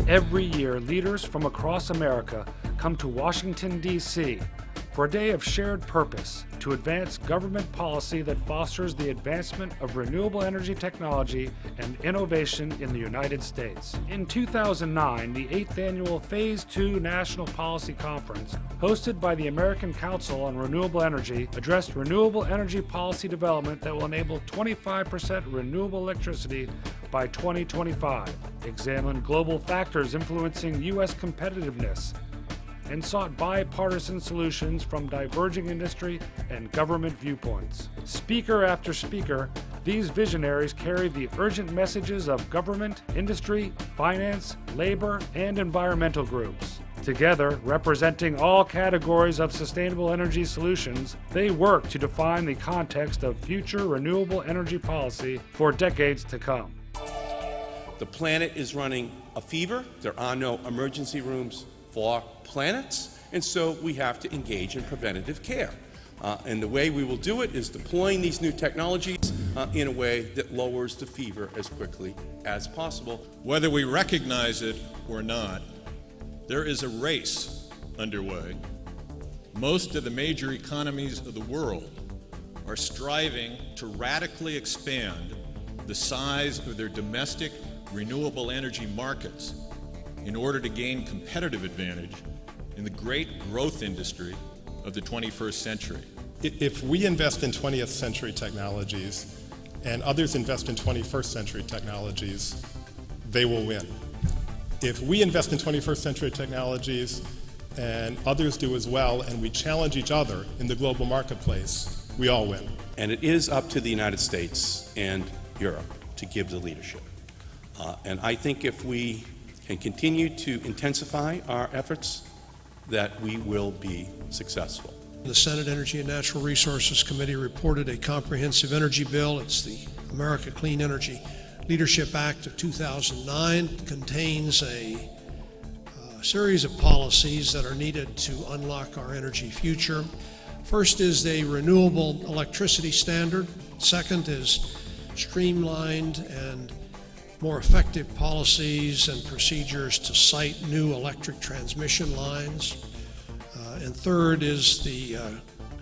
Every year, leaders from across America come to Washington, D.C. for a day of shared purpose to advance government policy that fosters the advancement of renewable energy technology and innovation in the United States. In 2009, the 8th Annual Phase 2 National Policy Conference, hosted by the American Council on Renewable Energy, addressed renewable energy policy development that will enable 25% renewable electricity by 2025, examined global factors influencing U.S. competitiveness, and sought bipartisan solutions from diverging industry and government viewpoints. Speaker after speaker, these visionaries carry the urgent messages of government, industry, finance, labor, and environmental groups. Together, representing all categories of sustainable energy solutions, they work to define the context of future renewable energy policy for decades to come. The planet is running a fever. There are no emergency rooms for planets, and so we have to engage in preventative care. And the way we will do it is deploying these new technologies in a way that lowers the fever as quickly as possible. Whether we recognize it or not, there is a race underway. Most of the major economies of the world are striving to radically expand the size of their domestic renewable energy markets in order to gain competitive advantage in the great growth industry of the 21st century. If we invest in 20th century technologies and others invest in 21st century technologies, they will win. If we invest in 21st century technologies and others do as well, and we challenge each other in the global marketplace, we all win. And it is up to the United States and Europe to give the leadership. And I think if we can continue to intensify our efforts, that we will be successful. The Senate Energy and Natural Resources Committee reported a comprehensive energy bill. It's the America Clean Energy Leadership Act of 2009. It contains a series of policies that are needed to unlock our energy future. First is a renewable electricity standard. Second is streamlined and more effective policies and procedures to site new electric transmission lines. And third is the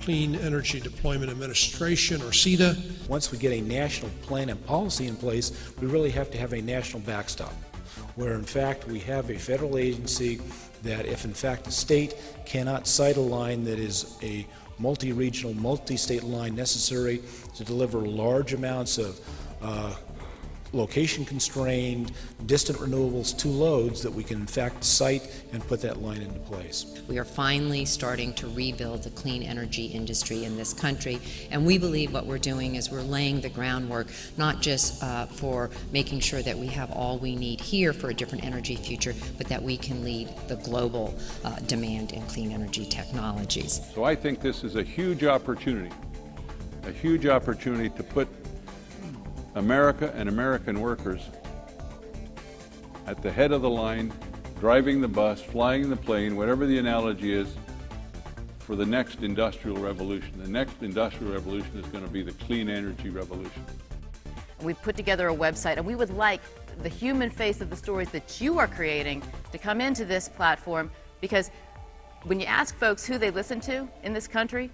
Clean Energy Deployment Administration, or CEDA. Once we get a national plan and policy in place, we really have to have a national backstop, where in fact we have a federal agency that if in fact the state cannot site a line that is a multi-regional, multi-state line necessary to deliver large amounts of location-constrained, distant renewables to loads, that we can in fact site and put that line into place. We are finally starting to rebuild the clean energy industry in this country, and we believe what we're doing is we're laying the groundwork not just for making sure that we have all we need here for a different energy future, but that we can lead the global demand in clean energy technologies. So I think this is a huge opportunity to put America and American workers at the head of the line, driving the bus, flying the plane, whatever the analogy is, for the next industrial revolution. The next industrial revolution is going to be the clean energy revolution. We've put together a website, and we would like the human face of the stories that you are creating to come into this platform, because when you ask folks who they listen to in this country,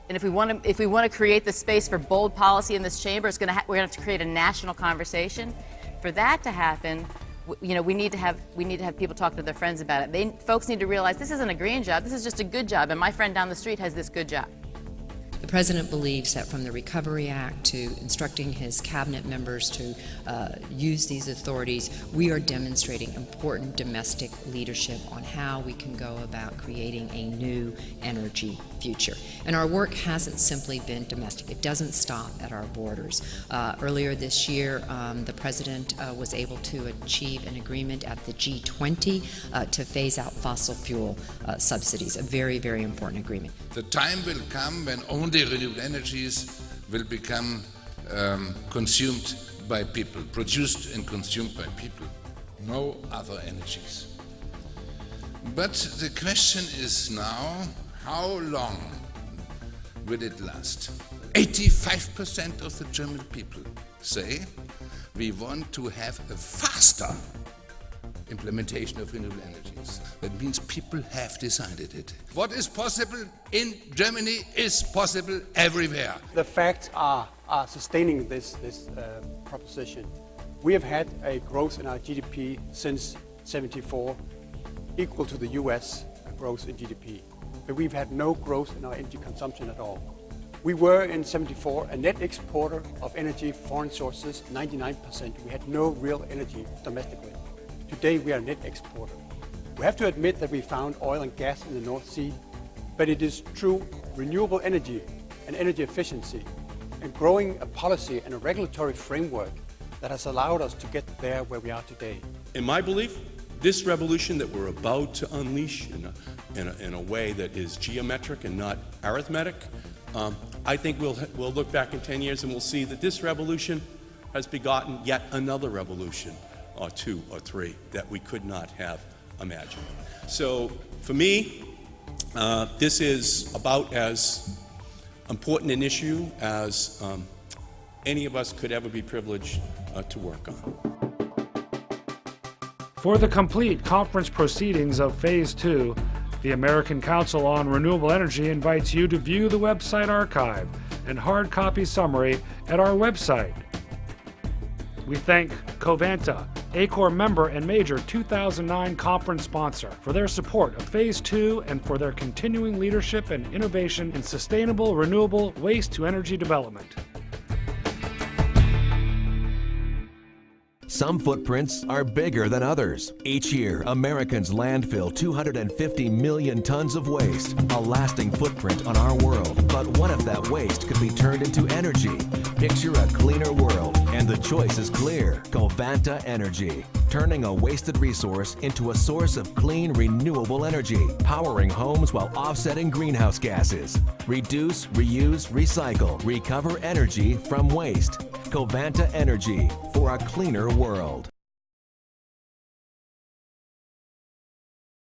and if we want to create the space for bold policy in this chamber, we're going to have to create a national conversation. For that to happen, we need to have people talk to their friends about it. Folks need to realize this isn't a green job. This is just a good job, and my friend down the street has this good job. The President believes that from the Recovery Act to instructing his cabinet members to use these authorities, we are demonstrating important domestic leadership on how we can go about creating a new energy future. And our work hasn't simply been domestic. It doesn't stop at our borders. Earlier this year, the President was able to achieve an agreement at the G20 to phase out fossil fuel subsidies, a very, very important agreement. The time will come when only renewable energies will become consumed by people, produced and consumed by people, no other energies. But the question is now, how long will it last? 85% of the German people say we want to have a faster implementation of renewable energies. That means people have decided it. What is possible in Germany is possible everywhere. The facts are sustaining this proposition. We have had a growth in our GDP since '74 equal to the US growth in GDP. But we've had no growth in our energy consumption at all. We were in '74 a net exporter of energy, foreign sources, 99%. We had no real energy domestically. Today we are a net exporter. We have to admit that we found oil and gas in the North Sea, but it is through renewable energy and energy efficiency and growing a policy and a regulatory framework that has allowed us to get there where we are today. In my belief, this revolution that we're about to unleash in a way that is geometric and not arithmetic, I think we'll look back in 10 years and we'll see that this revolution has begotten yet another revolution, or two or three, that we could not have imagined. So for me, this is about as important an issue as any of us could ever be privileged to work on. For the complete conference proceedings of Phase 2, the American Council on Renewable Energy invites you to view the website archive and hard copy summary at our website. We thank Covanta, ACORE member and major 2009 conference sponsor, for their support of Phase 2 and for their continuing leadership and innovation in sustainable renewable waste-to-energy development. Some footprints are bigger than others. Each year, Americans landfill 250 million tons of waste, a lasting footprint on our world. But what if that waste could be turned into energy? Picture a cleaner world, and the choice is clear. Covanta Energy, turning a wasted resource into a source of clean, renewable energy, powering homes while offsetting greenhouse gases. Reduce, reuse, recycle, recover energy from waste. Covanta Energy, for a cleaner world.